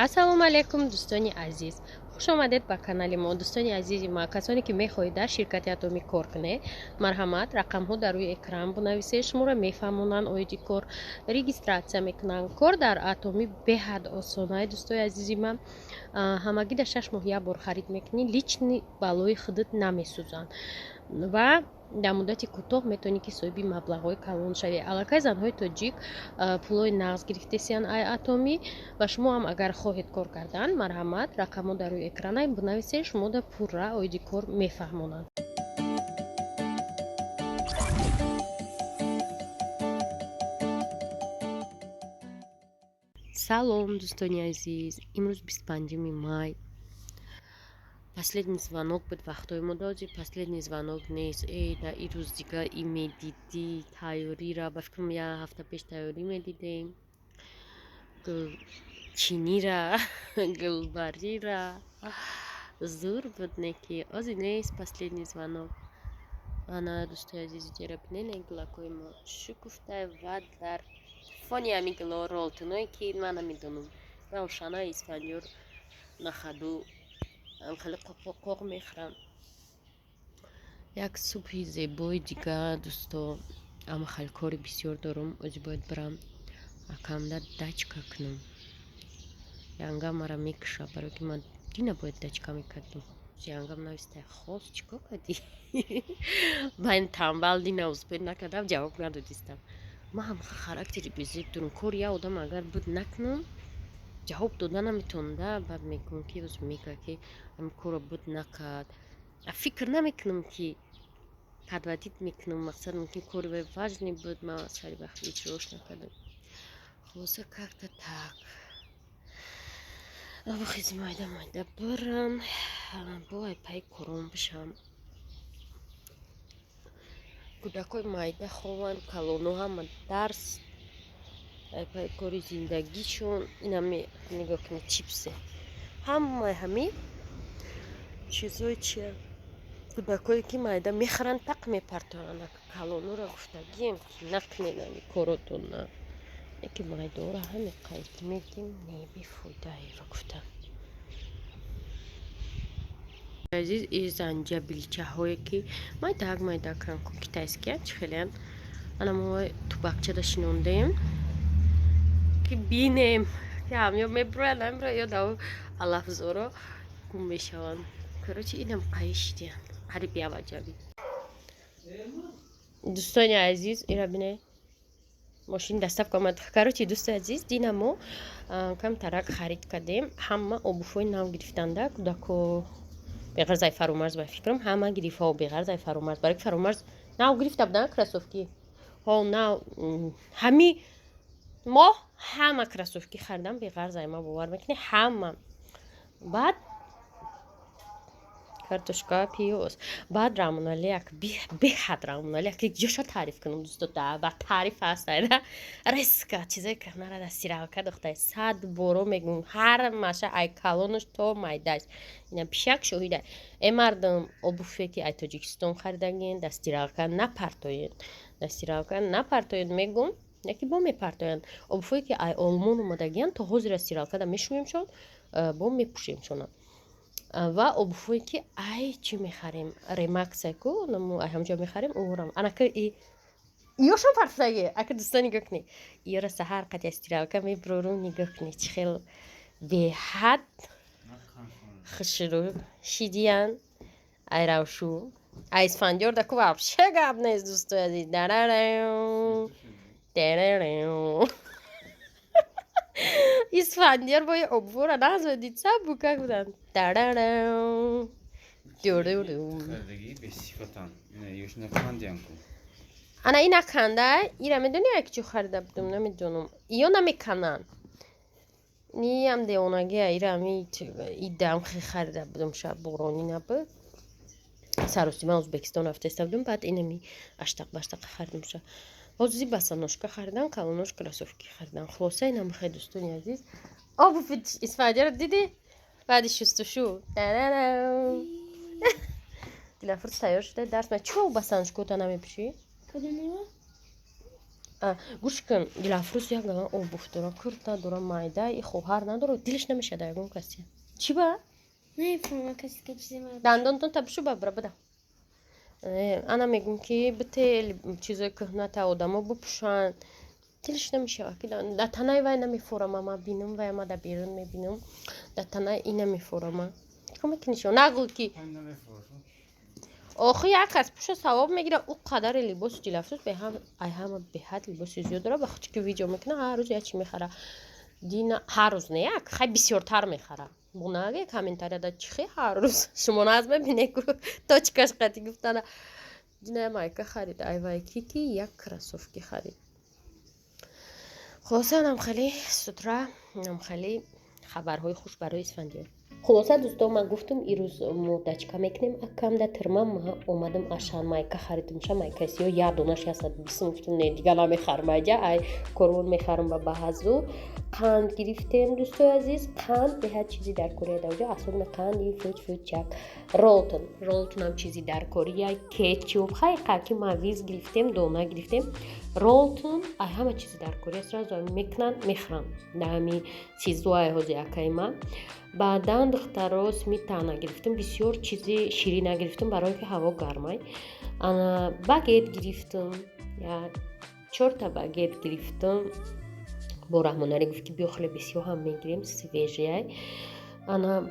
ассалому алайкум дӯстони азиз, хуш омадед ба канали мо. дӯстони азизи ма, касоне ки мехоҳед дар ширкати атомӣ кор кунед, марҳамат, рақамҳо дар рӯи экран бинависед, шуморо мефаҳмонанд оиди кор, регистратсия мекунанд. Кор дар атомӣ беҳад осон аст дӯстони азизи ман. ҳамагида 6 моҳ як бор харид мекунӣ, лични балои худат намесӯзанд ва дар муддати кӯтоҳ метавонӣ ки соҳиби маблағҳои калон шавӣ. аллакай занҳои тоҷик пулои нағз гирифтесиянд ай атомӣ ва шумо ҳам агар хоҳед кор кардан, марҳамат, рақамҳо дар рӯи экран аст, бинависед, шумо дар пурра оиди кор мефаҳмонанд. салом дӯстони азиз, имрӯз 25 май. Последний звонок буд вақтҳои мо дози последний звонок нест. Да ин рӯз дигар ин медидӣ тайёрира, ба фикрам як ҳафта пеш тайёрӣ медидем, чинира гулбарира зур буд неки ози нест последний звонок. ана дӯстои азизи ҷера бинед гулакҳои мо шукуфта ва дар фони ҳамин гулҳо ролтуное ки ман намедонам равшана исфандиёр нахаду хеле қоқ мехӯранд. Як субҳи зебои дигар дӯсто, аммо хеле кори бисёр дорам. ози бояд барам акамда дачка кунам. янгам мара мекуша, барои ки ман дина бояд дачка мекардам. янгам нависта хос чикор кардӣ? ман танбал дина успед накардам, ҷавоб надодистам. ман ҳам характери безеб дорам. кори як одам агар буд накунам, ҷавоб дода наметавонда, баъд мегӯям ки оз мега ки ҳамин корро буд накард. фикр намекунам ки подводит мекунам, мақсад мумкин кори вай важне буд, ман сари вақт иҷрош накардам. хулоса как-то так. абохизи майда барам бо айпаи кором бишам. кӯдакои майда хованд, калону ҳама дарс айпаи кори зиндагишон. инам нигоҳ кунед чипсе, ҳамаи ҳамин чизои чия кӯдакое ки майда мехӯранд так мепартоянд. калонуро гуфтагием ки накунед ҳамин коротонна, яки майдоро ҳамин қайд медим, не бифоидаеро гуфтам. азиз и занҷабилчаҳое ки майдак ку китайскиянд хелеянд, ана мо тубакчада шинондем ки бинем ки ҳамёб мебироянд, намебироянд, ё даво алафзоро гум мешаванд. короче инам қаишидиянд қариб яваҷаби. дӯстони азиз ира бинед, мошини доставка омад. короче дӯстои азиз, дина мо кам тарак харид кардем. ҳама обуфои нав гирифтанда, кӯдако беғайр зай фаромарз ба фикрам ҳама гирифтао беғайр зай фаромарз, барои ки фаромарз нав гирифта будан красовки нав ҳами мо ҳама красовки харидам беғайр зай, ма бовар мекунед ҳама. баъд картошка, пиёз, баъд рамоналиак, беҳад рамоналиак ки ҷоша таъриф кунам дӯсто, ба таъриф ҳаст айда резка чизое ки нара дар стиралка дохта 100 боро мегӯм, ҳар маша ай калонаш то майдаш. ина пишак шоҳида. мардам обуфе ки ай тоҷикистон харидагиен дар стиралка напартоянд, мегӯм яки бо мепартоянд. обуфое ки ай олмон омадагианд то ҳозир дар стиралка да мешӯемшон, бо мепӯшемшонам. ва обуфое ки ай чӣ мехарем, ремаксаку ай ҳамҷо мехарем, оворам анака ёшон партодаги ака дӯсто нигоҳ кунед, иёра саҳар қати стиралка мебурорум, нигоҳ кунед чӣ хел беҳад хушрӯ шидиянд. ай равшу ай исфандиёр даку вообще гап нест дӯстои азиз. исфандиёр бои обвора назодид сабу как буданд. ана ина канда ира медони як чӣ харида будам, намедонам ё намекананд. ниам девонагия ира идам харида будам, шаб борони набуд. сарости ман ӯзбекистон рафтаиста будам, баъд инами аштақ харидам. ша ози басаношка харидам, калонош красовки харидам. хулоса инам хай дӯстони азиз. обуфи исфандиёро диди баъди шустушу дилафруз тайёр шуда дарс ма. чӯ басаношкота намепӯшӣ? гӯш кун дилафрӯз ягон обуф дора курт надора майда и хоҳар надора дилш намешад ягон касе чӣ ба نمیفهمم کسی که چیزی من дандонтон табишу бабра буда ана мегӯм ки бител чизои кӯҳната одамо бупӯшанд дилш намешавад ки да танаи вай намефорама ма бинам вай амада берун мебинам да танаи и намефорама камекинишо нагӯ ки охи як кас пӯша савоб мегира ӯ қадари либоси дилафрӯз ай ҳама беҳад либоси зиёд дора ба худ ки видео мекуна ҳар рӯз як чӣ мехара дина ҳар рӯз не як хай бисёртар мехара бунаге комментарияда чихе ҳар рӯз шумо наз мебине ку точкаш қати гуфтана дина майка харид ай вай кики як кроссовки харид хулоса нам хеле сутра нам хеле хабарҳои хуш барои исфандиён хулоса дӯстон ман гуфтам ирӯз мо дачка мекунем акамда тирма ма омадам ашан майка харидимша майка сиё як донаш 120 гуфтам не дига намехарам айҷа ай корвон мехарам ба баҳазу қанд гирифтем дӯстои азиз қанд беҳад чизи даркория дар ҷо асобна қанди фучак ролтонам чизи даркория кетчуп хай қаки мавиз гирифтем дона гирифтем ролтон ай ҳама чизи даркория сразу мекунанд мехӯранд даами сизуай ҳози акайма баъдан духтаро сметана гирифтам бисёр чизи ширина гирифтам барое ки ҳаво гармай багет гирифтам 4 багет гирифтам бо раҳмонаре гуфт ки биё хлеби сиёҳ ҳам мегирем свежияй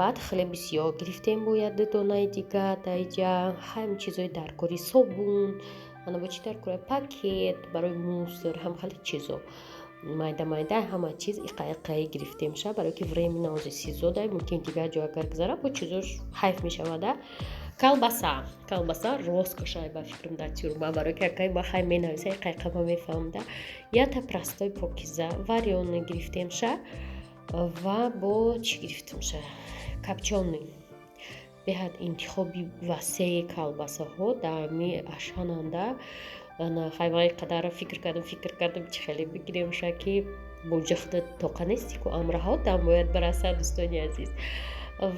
баъд хлеби сиёҳ гирифтем бо 1 донаи дига дайҷа ҳами чизои даркорӣ собун бо чӣ даркория пакет барои мусор ҳам хеле чизо майда ҳама чиз иқаиқаи гирифтемша барое ки времена ози сезо дай мумкин дигар ҷо агар гузара бо чизош ҳайф мешавада колбаса рост кашай ба фикрам дар тюрма барое ки акай ба хай менависа иқаиқа ма мефаҳмда ята простой покиза варёна гирифтемша ва бо чӣ гирифтемша копчёный беҳад интихоби васеи колбасаҳо даами ашананда хайвай қадар фикр кардам чӣ хеле бигиремша ки бо ҷахта тоқа нести ку амраҳо дам бояд бараса дӯстони азиз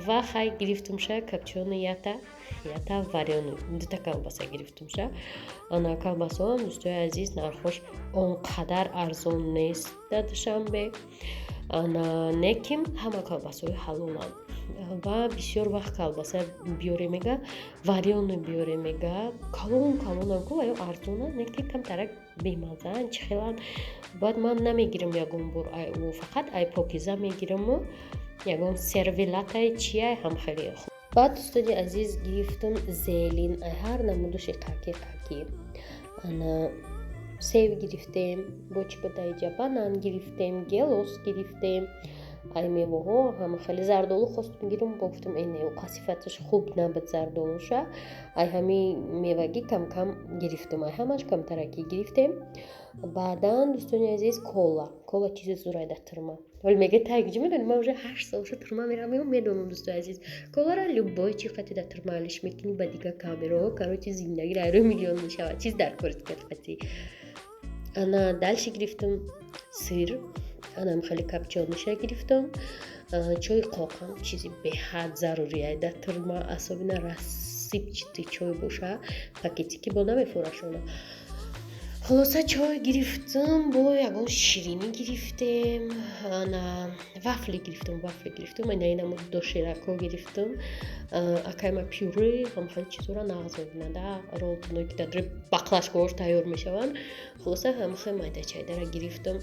ва хай гирифтумша копчёный ята варёный 2 колбаса гирифтумша колбасаҳоам дӯстои азиз нархош он қадар арзон нест дар душанбе неким ҳама колбасаҳои ҳалоланд ва бисёр вақт колбаса биёре мега варёна биёре мега калонам ку ва ё арзона неки камтарак бемазаан чихелан баъд ман намегирам ягон бор фақат ай покиза мегираму ягон сервелатаи чиай ҳам хеле хуб баъд дӯстони азиз гирифтам зелин ай ҳар намудуши қаки сев гирифтем бо чӣ бадаиҷа банан гирифтем гелос гирифтем ай меваҳо ҳама хеле зардолу хостам гирам бо гуфтам не қасифаташ хуб набуд зардолуша ай ҳами мевагӣ кам гирифтам ай ҳамаш камтаракӣ гирифтем баъдан дӯстони азиз кола чизи зурай дар тирма ҳол мега тайгиҷи медонӣ ман уже 8 солша тирма мерам медонам дӯстои азиз колара любой чӣ қати дар тирма алиш мекунӣ ба дига камераҳо карочи зиндагӣ дар миллион мешавад чиз дар кори қати дальше гирифтам сир анам хеле копчёныша гирифтам чои қоқам чизи беҳад зарурия дар тирма асобина рассипчатый чой боша пакетики бо намефурашона хулоса чой гирифтам бо ягон ширинӣ гирифтем вафли гирифтам инамуд доширако гирифтам акайма пюре ҳам хеле чизора нағз мебинада ролтоное ки дар бақлашкаҳош тайёр мешаванд хулоса ҳама хеле майдачайдара гирифтам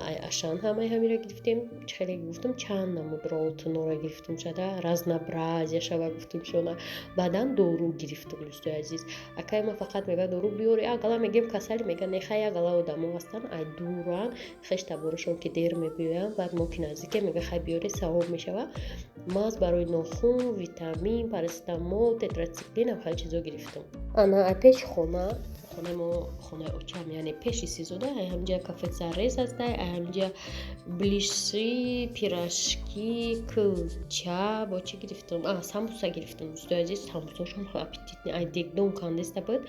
ай ашан ҳамаи ҳамира гирифтем хеле гуфтам чанд намуд ролтонора гирифтам шада разнообразия шава гуфтам шона баъдан дору гирифтам дӯстои азиз акайма фақат мега дору биёри агала мегем касали мега нехай агала одамо ҳастанд ай дуран хеш таборашон ки дер мебиёянд баъд мо ки наздике мега хай биёре савоб мешава маз барои нохун витамин парастамол тетрациклин хеле чизо гирифтам ай пеши хонаи мо хонаи очам яъне пеши сезода ай ҳамҷа кафе зарез аст ай ҳамҷа блиши пирожки кулча бо чӣ гирифтам самбуса гирифтам дӯстои азиз самбусошам аппетитни ай дегдон кандеста буд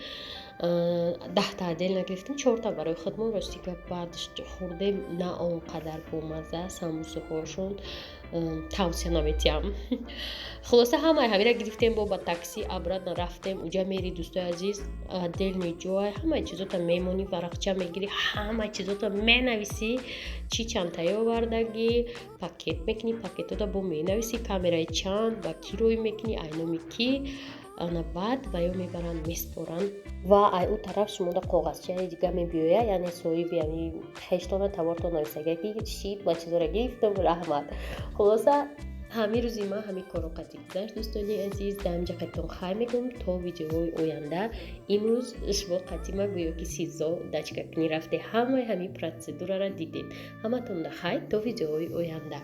10 отдельно гирифтем, 4 барои худмон. Ростига баъд хӯрдем на он қадар бомазза самбусаҳошон тавсия наметиҳам. Хулоса ҳамаи ҳамира гирифтем, бо ба такси обратно рафтем. Уҷа мери дӯстои азиз, отдельни ҷой, ҳамаи чизота мемонӣ, варақча мегирӣ, ҳамаи чизота менависӣ, чӣ чантаи овардагӣ, пакет мекунӣ, пакетота бо менависӣ, камераи чанд, ба кӣ рӯй мекунӣ, айноми кӣ. Ана баъд ба ё мебаранд меспоранд ва ай ӯ тараф шумода коғазчаи дига мебиёя, яъне соҳиби ами хештона тавортон нависага ки шид ва чизоро гирифтам, раҳмат. Хулоса ҳамин рӯзи ман ҳамин корро қадди гузашт. Дӯстони азиз, дамҷақатон хайр мекунам то видеоҳои оянда. Имрӯз шумо қадди ман гӯё ки сизо дачка кунӣ рафте ҳамаи ҳамин протседурара дидед. Ҳаматонда хайр то видеоҳои оянда.